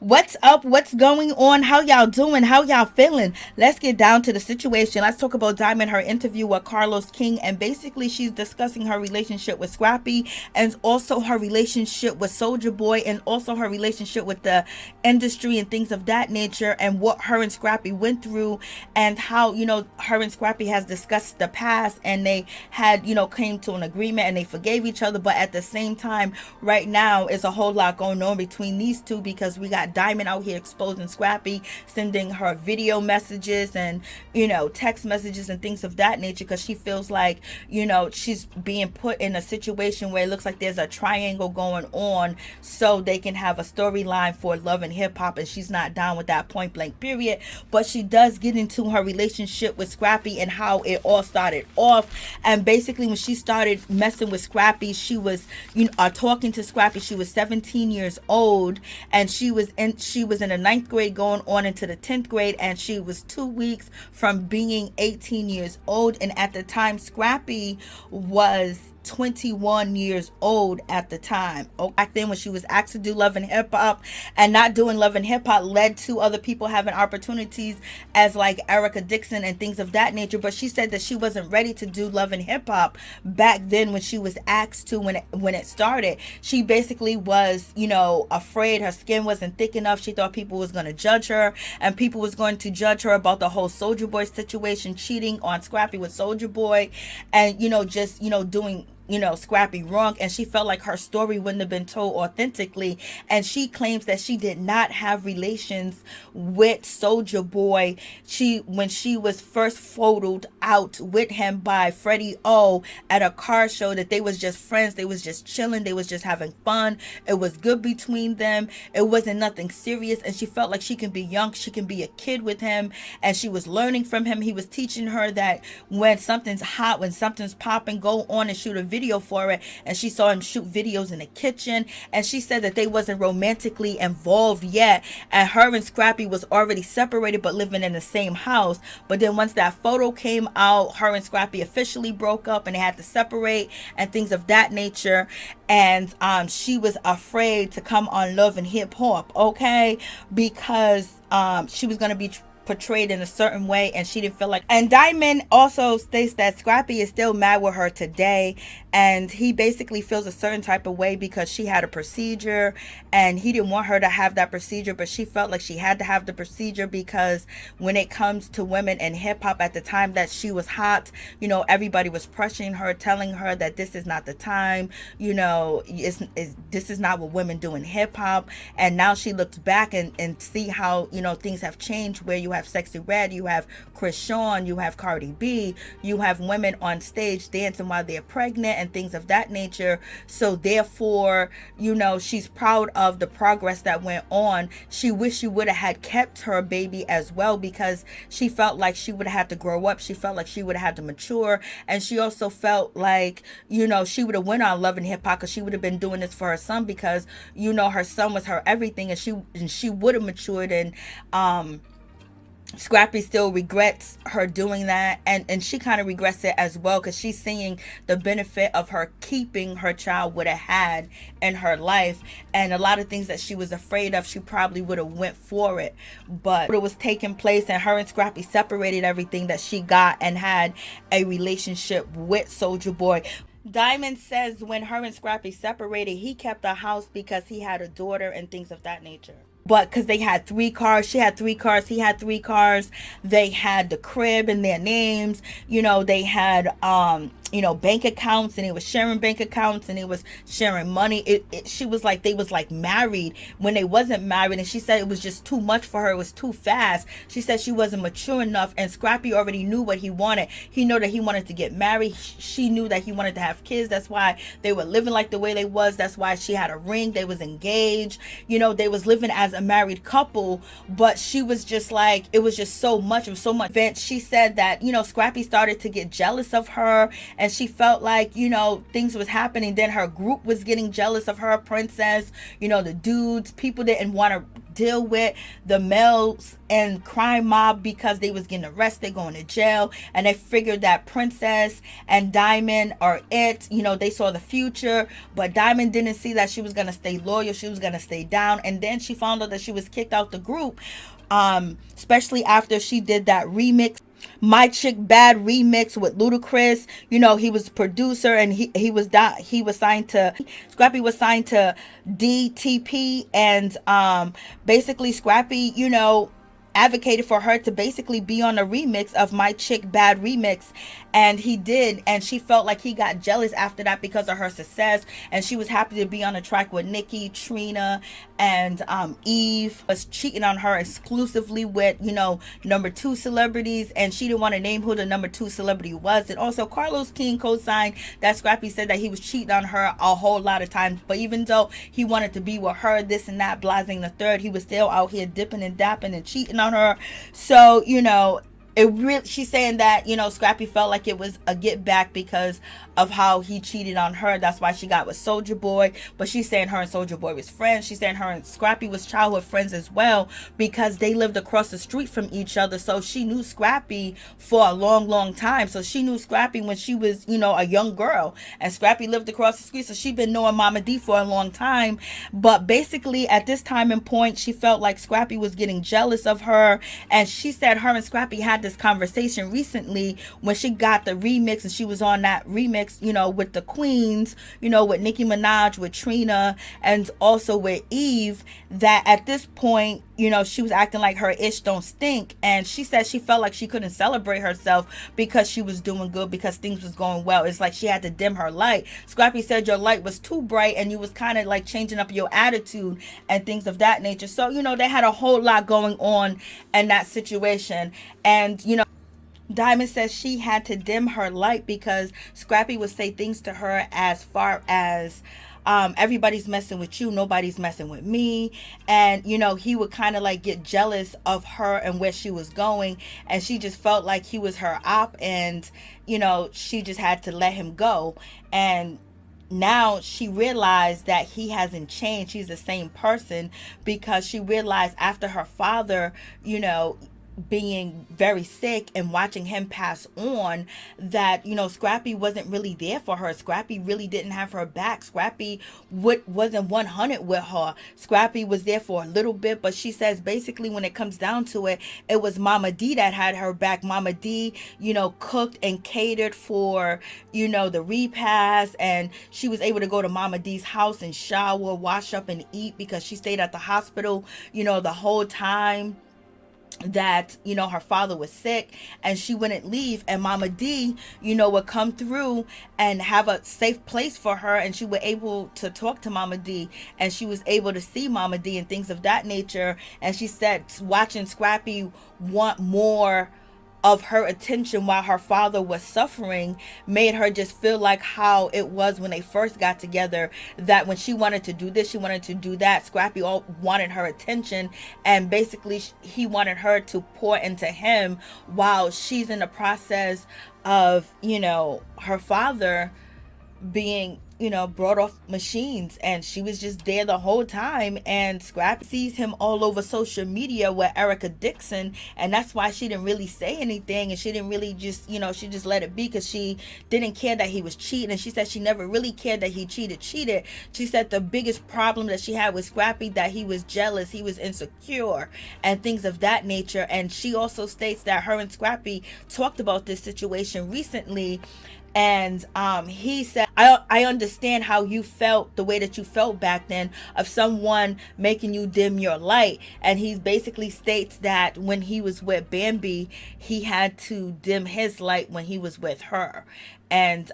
What's up? What's going on? How y'all doing? How y'all feeling? Let's get down to the situation. Let's talk about Diamond, her interview with Carlos King, and basically she's discussing her relationship with Scrappy and also her relationship with Soulja Boy and also her relationship with the industry and things of that nature and what her and Scrappy went through and how, her and Scrappy has discussed the past and they had, came to an agreement and they forgave each other. But at the same time, right now is a whole lot going on between these two because we got Diamond out here exposing Scrappy, sending her video messages and, text messages and things of that nature because she feels like, she's being put in a situation where it looks like there's a triangle going on so they can have a storyline for Love and Hip Hop, and she's not down with that point blank period. But she does get into her relationship with Scrappy and how it all started off. And basically when she started messing with Scrappy, she was talking to Scrappy. She was 17 years old and she was in the ninth grade going on into the 10th grade, and she was 2 weeks from being 18 years old. And at the time Scrappy was 21 years old at the time. Back then when she was asked to do Love and Hip Hop, and not doing Love and Hip Hop led to other people having opportunities as like Erica Dixon and things of that nature. But she said that she wasn't ready to do Love and Hip Hop back then when she was asked to, when it started. She basically was, afraid. Her skin wasn't thick enough. She thought people was going to judge her, and people was going to judge her about the whole Soulja Boy situation, cheating on Scrappy with Soulja Boy, and just doing Scrappy wrong. And she felt like her story wouldn't have been told authentically. And she claims that she did not have relations with Soulja Boy. When she was first photoed out with him by Freddie O at a car show, that they was just friends. They was just chilling. They was just having fun. It was good between them. It wasn't nothing serious. And she felt like she can be young. She can be a kid with him. And she was learning from him. He was teaching her that when something's hot, when something's popping, go on and shoot a video for it. And she saw him shoot videos in the kitchen, and she said that they wasn't romantically involved yet, and her and Scrappy was already separated but living in the same house. But then once that photo came out, her and Scrappy officially broke up and they had to separate and things of that nature. And she was afraid to come on Love and Hip Hop, okay, because she was going to be portrayed in a certain way, and she didn't feel like. And Diamond also states that Scrappy is still mad with her today, and he basically feels a certain type of way because she had a procedure and he didn't want her to have that procedure, but she felt like she had to have the procedure because when it comes to women in hip-hop at the time that she was hot, everybody was pressuring her, telling her that this is not the time, this is not what women do in hip-hop. And now she looks back and see how things have changed, where you have Sexy Red, you have Chris Sean, you have Cardi B, you have women on stage dancing while they're pregnant and things of that nature. So therefore, she's proud of the progress that went on. She wished she would have had kept her baby as well, because she felt like she would have had to grow up. She felt like she would have had to mature. And she also felt like, she would have went on Love and Hip Hop because she would have been doing this for her son, because, her son was her everything, and she would have matured. And Scrappy still regrets her doing that, and she kind of regrets it as well, because she's seeing the benefit of her keeping her child would have had in her life, and a lot of things that she was afraid of, she probably would have went for it. But it was taking place, and her and Scrappy separated everything that she got and had a relationship with Soulja Boy. Diamond says when her and Scrappy separated, he kept the house because he had a daughter and things of that nature. But because they had 3 cars, she had 3 cars, he had 3 cars, they had the crib in their names, they had bank accounts, and it was sharing bank accounts, and it was sharing money. She was like, they was like married when they wasn't married. And she said it was just too much for her. It was too fast. She said she wasn't mature enough, and Scrappy already knew what he wanted. He knew that he wanted to get married. She knew that he wanted to have kids. That's why they were living like the way they was. That's why she had a ring. They was engaged. They was living as a married couple. But she was just like, it was just so much. It was so much. She said that, Scrappy started to get jealous of her, and she felt like, things was happening. Then her group was getting jealous of her princess. The dudes, people didn't want to deal with the males and crime mob because they was getting arrested, going to jail, and they figured that Princess and Diamond are it. They saw the future, but Diamond didn't see that she was gonna stay loyal, she was gonna stay down. And then she found out that she was kicked out the group, especially after she did that remix, My Chick Bad remix with Ludacris. He was producer, and he was signed to Scrappy, was signed to DTP, and basically Scrappy, advocated for her to basically be on a remix of My Chick Bad remix, and he did. And she felt like he got jealous after that because of her success, and she was happy to be on a track with Nicki, Trina, and Eve was cheating on her exclusively with number two celebrities, and she didn't want to name who the number two celebrity was. And also Carlos King co-signed that Scrappy said that he was cheating on her a whole lot of times, but even though he wanted to be with her, this and that, blasting the third, he was still out here dipping and dapping and cheating on her. So she's saying that Scrappy felt like it was a get back because of how he cheated on her. That's why she got with Soulja Boy. But she's saying her and Soulja Boy was friends. She's saying her and Scrappy was childhood friends as well, because they lived across the street from each other. So she knew Scrappy for a long time. So she knew Scrappy when she was a young girl, and Scrappy lived across the street, so she'd been knowing Mama D for a long time. But basically at this time and point, she felt like Scrappy was getting jealous of her, and she said her and Scrappy had this conversation recently when she got the remix, and she was on that remix with the queens, with Nicki Minaj, with Trina, and also with Eve, that at this point she was acting like her ish don't stink. And she said she felt like she couldn't celebrate herself because she was doing good, because things was going well. It's like she had to dim her light. Scrappy said your light was too bright and you was kind of like changing up your attitude and things of that nature. So they had a whole lot going on in that situation. And Diamond says she had to dim her light because Scrappy would say things to her as far as everybody's messing with you, nobody's messing with me. And he would kind of like get jealous of her and where she was going, and she just felt like he was her op, and she just had to let him go. And now she realized that he hasn't changed. He's the same person, because she realized after her father being very sick and watching him pass on, that Scrappy wasn't really there for her. Scrappy really didn't have her back. Scrappy wasn't 100 with her. Scrappy was there for a little bit, but she says basically when it comes down to it, it was Mama D that had her back. Mama D cooked and catered for the repast, and she was able to go to Mama D's house and shower, wash up, and eat, because she stayed at the hospital the whole time that her father was sick, and she wouldn't leave. And Mama D would come through and have a safe place for her, and she was able to talk to Mama D, and she was able to see Mama D and things of that nature. And she said watching Scrappy want more of her attention while her father was suffering made her just feel like how it was when they first got together, that when she wanted to do this, she wanted to do that, Scrappy all wanted her attention, and basically he wanted her to pour into him while she's in the process of her father being brought off machines, and she was just there the whole time. And Scrappy sees him all over social media with Erica Dixon, and that's why she didn't really say anything, and she didn't really just she just let it be, because she didn't care that he was cheating. And she said she never really cared that he cheated. She said the biggest problem that she had with Scrappy, that he was jealous, he was insecure, and things of that nature. And she also states that her and Scrappy talked about this situation recently, and he said, I understand how you felt, the way that you felt back then, of someone making you dim your light. And he basically states that when he was with Bambi, he had to dim his light when he was with her. And